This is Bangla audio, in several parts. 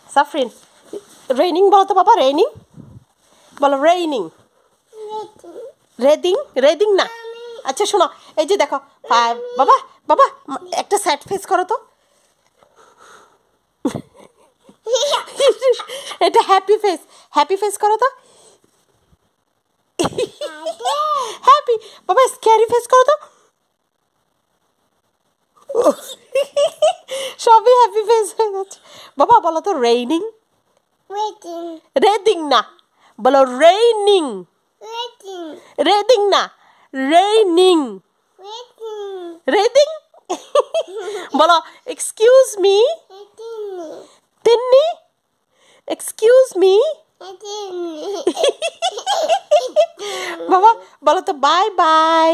সাফরিন রেইনিং বলো তো বাবা রেইনিং বলো রেইনিং রেদিং রেদিং না আচ্ছা শোনো এই যে দেখো বাবা বাবা একটা স্যাড ফেস করো তো এটা হ্যাপি ফেস করো তো হ্যাপি বাবা স্ক্যারি ফেস করো তো সবই হ্যাপি ফেস হয়ে যাচ্ছে বাবা বলো তো রেইনিং রেদিং না বলো রেইনিং রেদিং না রেইনিং রেদিং বলো excuse me Tinni excuse me বাবা বলো তো bye bye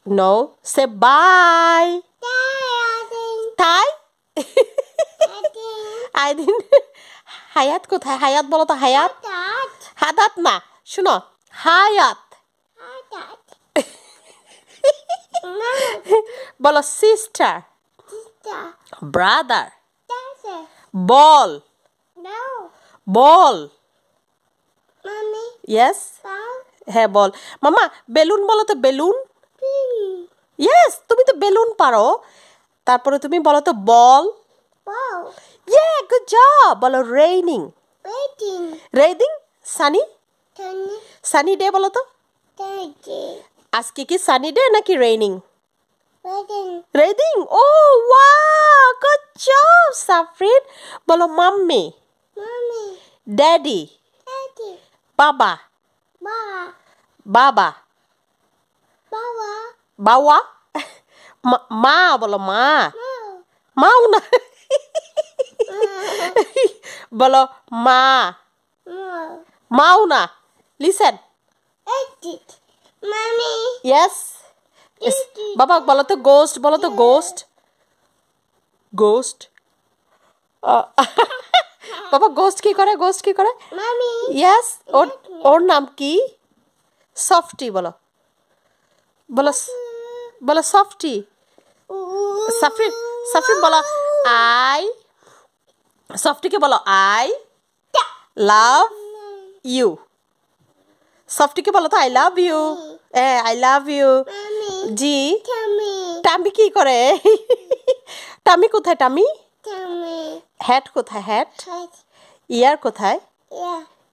no say bye তাই আইদিন হায়াত কোথায় হায়াত বলো তো হায়াত হাদাত না শুনো হায়াত বলো সিস্টার ব্রাদার বল বল ইয়েস হ্যাঁ বল মামা বেলুন বলো তো বেলুন ইয়েস তুমি তো বেলুন পারো তারপরে তুমি বলো তো বল ইয়ে গুড জব বলো raining raining Sunny sunny day বলো তো আজকে কি সানি ডে নাকি রেইনিং রেইনিং ও ওয়াও গুড জব সাফরিন বলো মাম্মি ড্যাডি বাবা বাবা বাবা মা বলো মা মাও না বলো মা মাও না লিসেন ইয়েস বাবা বলো তো গোস্ট বলো তো গোস্ট গোস্ট বাবা গোস্ট কি করে গোস্ট কি করে ইয়েস ওর নাম কি সফটি বলো বলো বলো সফটি সাফরিন সাফরিন বলো আই সফটিকে বলো আই লাভ ইউ সফটিকে বলো তো I love you I love you জি টামি কি করে টামি কোথায় টামি হ্যাট কোথায় হ্যাট ইয়ার কোথায়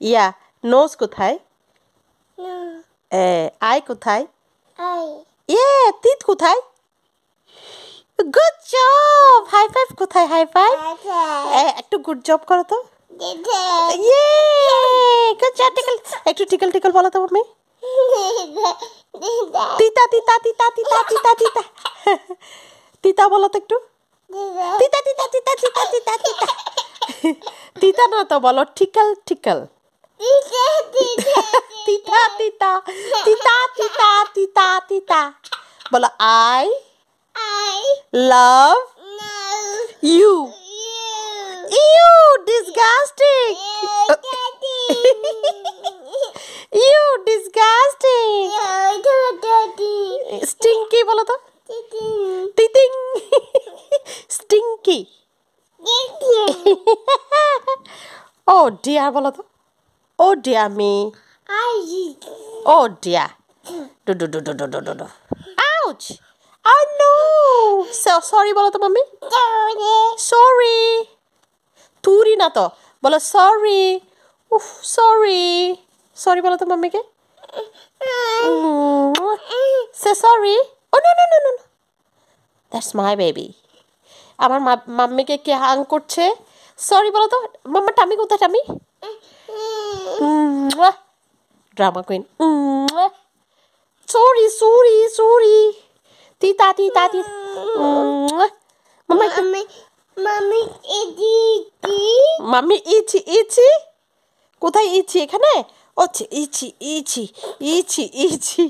ইয়া নোজ কোথায় আই কোথায় ইয়ে তিত কোথায় গুড জব হাই ফাইভ কোথায় হাই ফাইভ একটু গুড জব করো তো ইয়ে গুড জব টিকল একটু টিকল টিকল বলো তো মাম্মি তিতা তিতা তিতা তিতা তিতা তিতা তিতা বলো তো একটু তিতা তিতা তিতা তিতা তিতা তিতা তিতা না তো বলো টিকল টিকল তিতা তিতা তিতা তিতা তিতা তিতা বলো I love you ew disgusting ew disgusting stinky বলো তো তিতিং stinky oh dear বলো তো oh dear me oh dear do do do do do do do ouch oh no so sorry বলো তো মাম্মি sorry তুরি না তো বলো sorry উফ sorry sorry বলো তো মাম্মিকে say sorry oh no no no no no that's my baby আমার মাম্মিকে কে হাং করছে সরি বলো তো মাম্মা টামি কোথায় tummy drama queen sorry sorry sorry তিতা তিতা তিতা mamma mummy mummy itchy itchy কোথায় ইচি এখানে ও ইচি ইচি ইচি ইচি